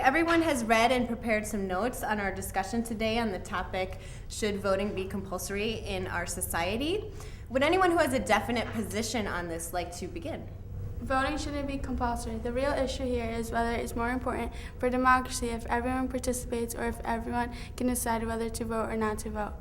everyone has read and prepared some notes on our discussion today on the topic, should voting be compulsory in our society? Would anyone who has a definite position on this like to begin? Voting shouldn't be compulsory. The real issue here is whether it's more important for democracy if everyone participates or if everyone can decide whether to vote or not to vote.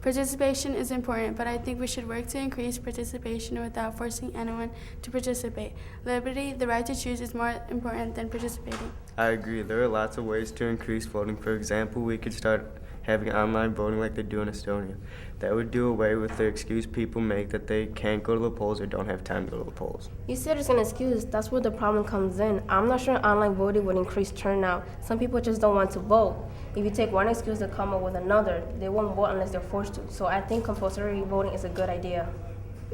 Participation is important, but I think we should work to increase participation without forcing anyone to participate. Liberty, the right to choose, is more important than participating. I agree. There are lots of ways to increase voting. For example, we could start having online voting like they do in Estonia. That would do away with the excuse people make that they can't go to the polls or don't have time to go to the polls. You said it's an excuse. That's where the problem comes in. I'm not sure online voting would increase turnout. Some people just don't want to vote. If you take one excuse to come up with another, they won't vote unless they're forced to. So I think compulsory voting is a good idea.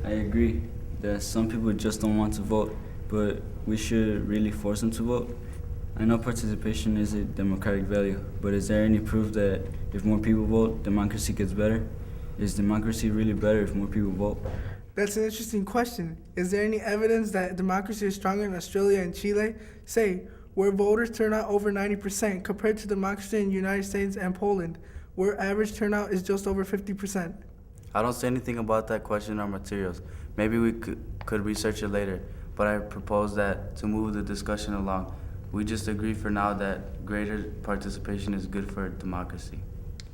I agree that some people just don't want to vote, but we should really force them to vote. I know participation is a democratic value, but is there any proof that if more people vote, democracy gets better? Is democracy really better if more people vote? That's an interesting question. Is there any evidence that democracy is stronger in Australia and Chile? Say, where voters turn out over 90% compared to democracy in the United States and Poland, where average turnout is just over 50%. I don't see anything about that question in our materials. Maybe we could research it later, but I propose that to move the discussion along, we just agree for now that greater participation is good for democracy.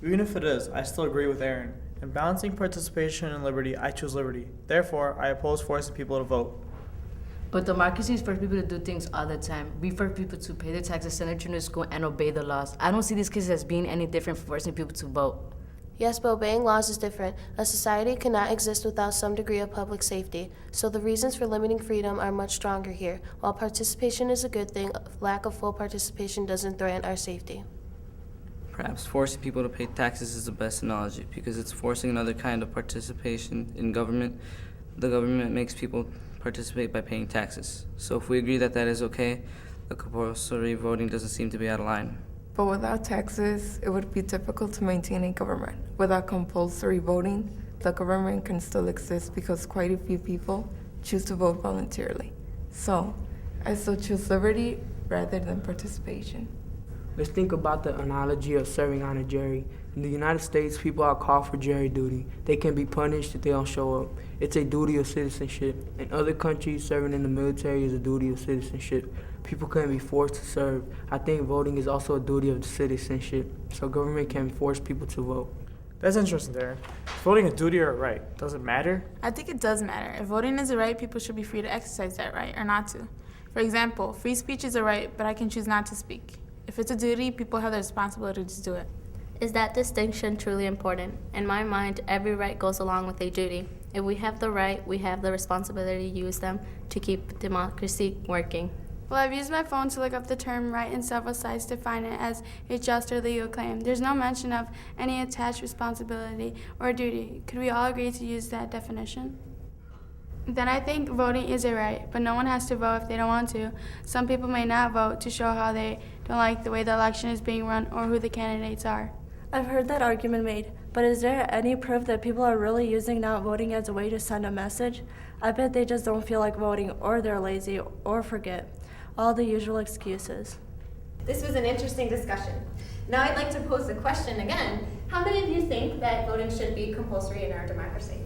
Even if it is, I still agree with Aaron. In balancing participation and liberty, I choose liberty. Therefore, I oppose forcing people to vote. But democracy is for people to do things all the time. We for people to pay their taxes, send their children to school, and obey the laws. I don't see these cases as being any different from forcing people to vote. Yes, but obeying laws is different. A society cannot exist without some degree of public safety. So the reasons for limiting freedom are much stronger here. While participation is a good thing, lack of full participation doesn't threaten our safety. Perhaps forcing people to pay taxes is the best analogy because it's forcing another kind of participation in government. The government makes people participate by paying taxes. So if we agree that that is okay, the compulsory voting doesn't seem to be out of line. But without taxes, it would be difficult to maintain a government. Without compulsory voting, the government can still exist because quite a few people choose to vote voluntarily. So, I still choose liberty rather than participation. Let's think about the analogy of serving on a jury. In the United States, people are called for jury duty. They can be punished if they don't show up. It's a duty of citizenship. In other countries, serving in the military is a duty of citizenship. People can be forced to serve. I think voting is also a duty of citizenship, so government can force people to vote. That's interesting, Darren. Is voting a duty or a right? Does it matter? I think it does matter. If voting is a right, people should be free to exercise that right or not to. For example, free speech is a right, but I can choose not to speak. If it's a duty, people have the responsibility to do it. Is that distinction truly important? In my mind, every right goes along with a duty. If we have the right, we have the responsibility to use them to keep democracy working. Well, I've used my phone to look up the term right in several sites to find it as a just or legal claim. There's no mention of any attached responsibility or duty. Could we all agree to use that definition? Then I think voting is a right, but no one has to vote if they don't want to. Some people may not vote to show how they don't like the way the election is being run or who the candidates are. I've heard that argument made, but is there any proof that people are really using not voting as a way to send a message? I bet they just don't feel like voting, or they're lazy, or forget. All the usual excuses. This was an interesting discussion. Now I'd like to pose the question again. How many of you think that voting should be compulsory in our democracy?